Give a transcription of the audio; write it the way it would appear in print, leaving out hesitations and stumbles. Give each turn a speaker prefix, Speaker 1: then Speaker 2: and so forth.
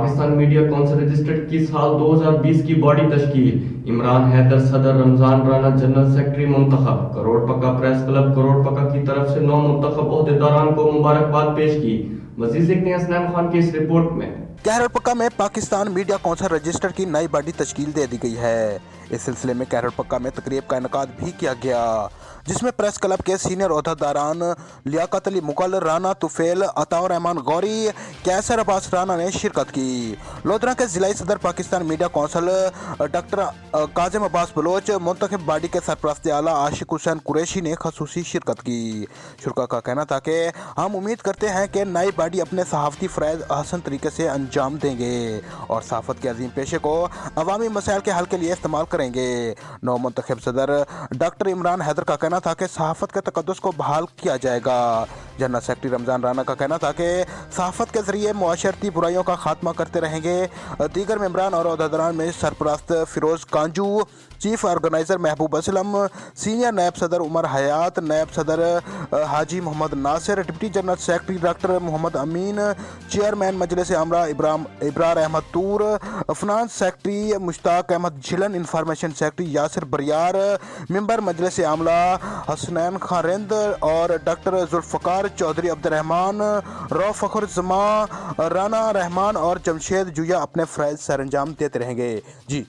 Speaker 1: Pakistan media council registered की साल 2020 की बॉडी तश्कील। इमरान हैदर सदर, रमजान राना जनरल सेक्रेटरी मुंतखब। करोड़ पक्का प्रेस क्लब करोड़ पक्का की तरफ से 9 मुंतखब ओहदेदारान को मुबारकबाद पेश की। मजीद देखते हैं असलम खान की इस रिपोर्ट में।
Speaker 2: कैरल पक्का में पाकिस्तान मीडिया कौंसिल रजिस्टर की नई बॉडी तश्कील दे दी गई है। इस सिलसिले में कैरल पक्का में तकरीब का इनेकाद भी किया गया, जिसमें प्रेस क्लब के सीनियर ओहदेदारान लियाकत अली मुगल, राना तुफेल, अताउर रहमान गौरी, कैसर अब्बास राना ने शिरकत की। लोधरा के जिलाई सदर Pakistan media council doctor Kazim Abbas Baloch, मुंतखब बॉडी के सरपरस्त आला आशिक हुसैन कुरैशी ने खसूसी शिरकत की। शुरा का कहना था कि हम उम्मीद करते हैं कि नई बॉडी अपने सहाफती फ़रज़ हसन तरीके से अंजाम देंगे और सहाफ़त के अजीम पेशे को अवामी मसाइल के हल के लिए इस्तेमाल करेंगे। नौ मुंतखब सदर डॉक्टर इमरान हैदर का कहना था कि सहाफ़त के तक़द्दुस को बहाल किया जाएगा। जनरल सेक्रेटरी रमजान राना का कहना था कि सहाफ़त के ज़रिए मुआशरती बुराइयों का खात्मा करते रहेंगे। दीगर मेंबरान और ओहदेदारान में सरपरस्त Firoz Kanju, chief organiser Mehboob Aslam, senior नायब सदर उमर हयात, नायब सदर Haji Mohammad Nasir, deputy general secretary doctor Mohammad Amin, chairman मजलिस आमरा Ibrar Ahmed Toor, finance secretary Mushtaq Ahmed Jhilan, information secretary Yasir Bariyar, member मजलिस आमला हसनैन खान रिंद और डॉक्टर जुल्फ़कार चौधरी अब्दुर्रहमान, रौ फ़खर जमा, राना रहमान और जमशेद जुया अपने फ़रज़ सरअंजाम देते रहेंगे। जी।